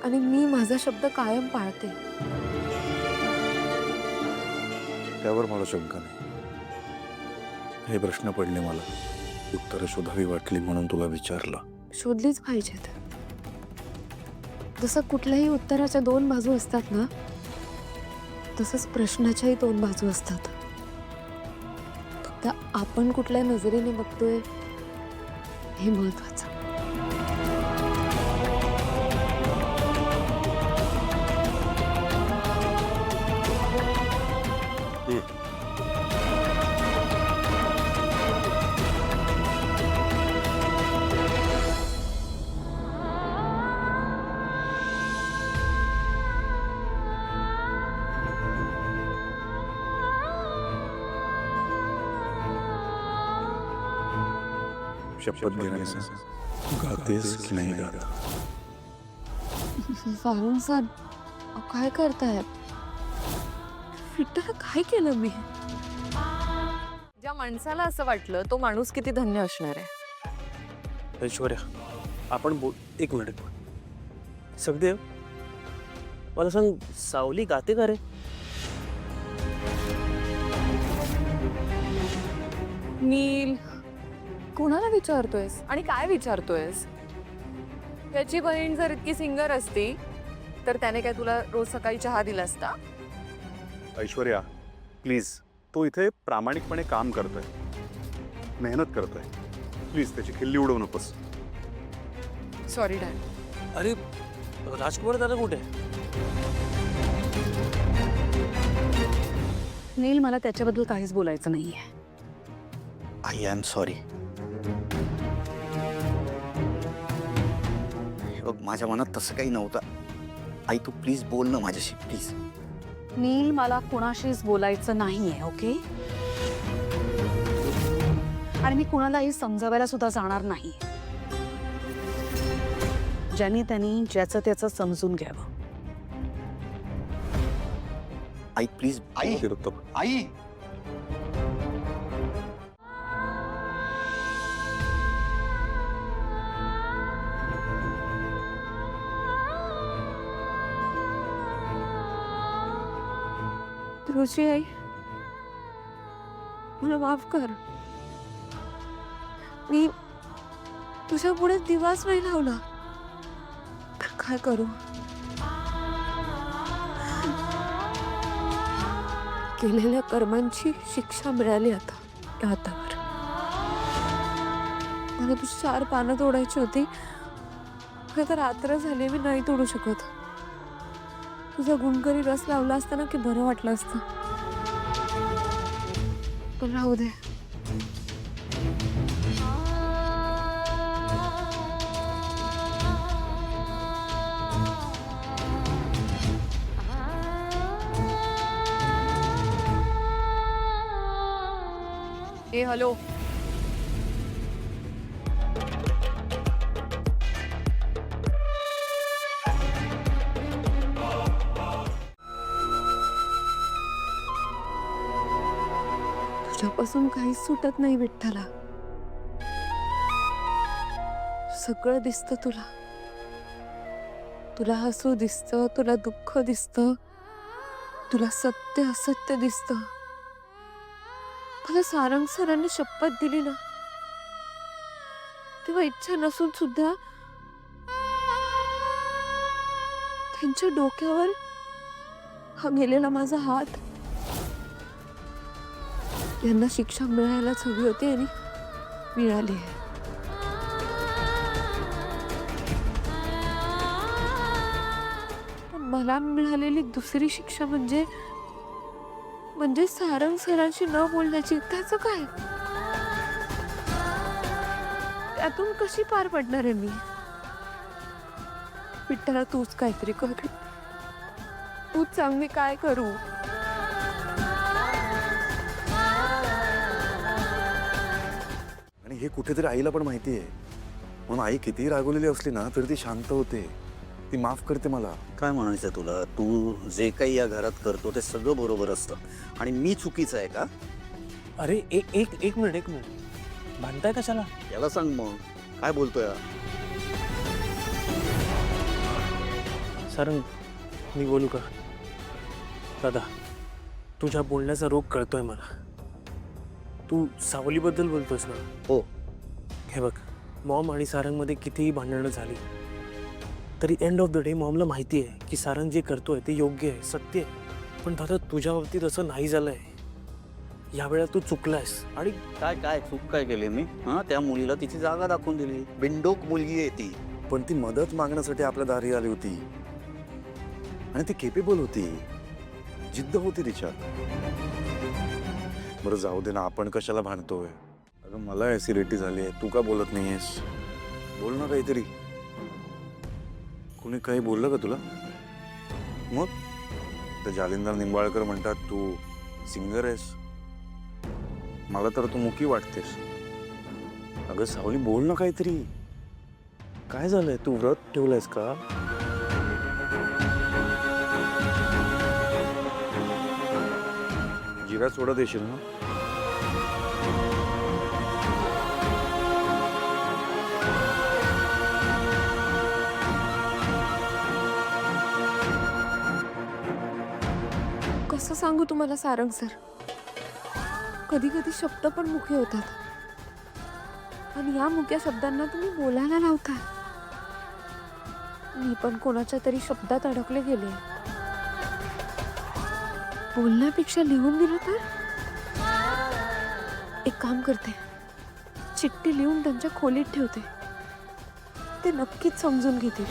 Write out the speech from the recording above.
आणि मी माझा शब्द कायम पाळते. त्यावर मला शंका नाही. हे प्रश्न पडले मला, उत्तरं शोधावी वाटली म्हणून तुला विचारलं. शोधलीच पाहिजेत. जसं कुठल्याही उत्तराच्या दोन बाजू असतात ना, तसंच प्रश्नाच्याही दोन बाजू असतात. फक्त आपण कुठल्या नजरेने बघतोय हे महत्वाचं. शपथ घेण्याचं गातेस की नाही गात? फारुण सर, काय करतायत? विठ्ठला काय केलं मी? ज्या माणसाला असं वाटलं तो माणूस किती धन्य असणार आहे. ऐश्वर्या, आपण एक मिनिट. सगदेव, मला सांग, सावली गाते का रे? नील, कोणाला विचारतोयस आणि काय विचारतोयस? त्याची बहीण जर इतकी सिंगर असती तर त्याने काय तुला रोज सकाळी चहा दिला असता? ऐश्वर्या प्लीज, तो इथे प्रामाणिकपणे काम करतोय, मेहनत करतोय. प्लीज त्याची खिल्ली उडवू नकोस. Sorry dad. अरे राजकुमार दादा कुठे? नील, मला त्याच्याबद्दल काहीच बोलायचं नाहीये. I am sorry. बघ, माझ्या मनात तसं काही नव्हतं. आई तू प्लीज बोल ना माझ्याशी, प्लीज. नील, मला कुणाशीच बोलायचं नाहीये, ओके? आणि मी कुणालाही समजावायला सुद्धा जाणार नाही. ज्यांनी त्यांनी ज्याचं त्याचं समजून घ्यावं. आई प्लीज. आई आई तुझी आई, मला माफ कर. मी तुझ्या पुढे दिवाच नाही लावला, तर काय करू? केलेल्या कर्मांची शिक्षा मिळाली आता या हातावर. मला तुझी 4 पानं तोडायची होती, आता रात्र झाली, मी नाही तोडू शकत. तुझा गुणकरी रस लावला असताना की बरं वाटलं असतं, पण राहू दे. ए हॅलो, तुझ्यापासून काहीच सुटत नाही विठ्ठला. सगळं दिसतं तुला. तुला हसू दिसतं, तुला दुःख दिसतं, तुला सत्य असत्य दिसतं. मला सारंग सरांनी शपथ दिली ना, तेव्हा इच्छा नसून सुद्धा त्यांच्या डोक्यावर हा गेलेला माझा हात, यांना शिक्षा मिळायलाच हवी होती आणि मिळाली आहे. पण मला मिळालेली दुसरी शिक्षा म्हणजे सारंग सरांशी न बोलण्याची. त्याचं काय? त्यातून कशी पार पडणार आहे मी? विठ्ठला, तूच काहीतरी कर. तूच सांग मी काय करू. आणि हे कुठेतरी आईला पण माहिती आहे, म्हणून आई कितीही रागवलेली असली ना तरी ती शांत होते, ती माफ करते मला. काय म्हणायचं तुला? तू जे काही या घरात करतो ते सगळं बरोबर असतं आणि मी चुकीचं आहे का? अरे एक मिनिट. भांडताय कशाला? याला सांग मग, काय बोलतोय? सारंग, मी बोलू का? दादा, तुझ्या बोलण्याचा रोग कळतोय मला. तू सावलीबद्दल बोलतोस ना? हो. हे बघ, मॉम आणि सारंगमध्ये कितीही भांडणं झाली तरी एंड ऑफ द डे मॉमला माहिती आहे की सारंग जे करतोय ते योग्य आहे, सत्य आहे. पण दादा, तुझ्या बाबतीत असं नाही झालंय. यावेळेला तू चुकलायस. आणि काय काय चूक काय केली मी? हा, त्या मुलीला तिची जागा दाखवून दिली. बिंडोक मुलगी आहे ती. पण ती मदत मागण्यासाठी आपल्या दारी आली होती आणि ती केपेबल होती, जिद्द होती तिच्यात. बरं जाऊ दे ना, आपण कशाला भांडतोय? अगं मला ऍसिडिटी झाली आहे, तू का बोलत नाहीयेस? बोल ना काहीतरी. कुणी काही बोललं का तुला? मग तर जालिंदर निंबाळकर म्हणतात तू सिंगर आहेस. मला तर तू मुकी वाटतेस. अगं सावली, बोल ना काहीतरी. काय झालंय? तू व्रत ठेवलंयस का? जिरा सोडा देशील ना? कसं सांगू तुम्हाला सारंग सर, कधी कधी शब्द पण मुके होतात आणि या मुक्या शब्दांना तुम्ही बोलायला लावता. मी पण कोणाच्या तरी शब्दात अडकले गेले. बोलण्यापेक्षा लिहून दिलं तर? एक काम करते, चिठ्ठी लिहून त्यांच्या खोलीत ठेवते, ते नक्कीच समजून घेतील.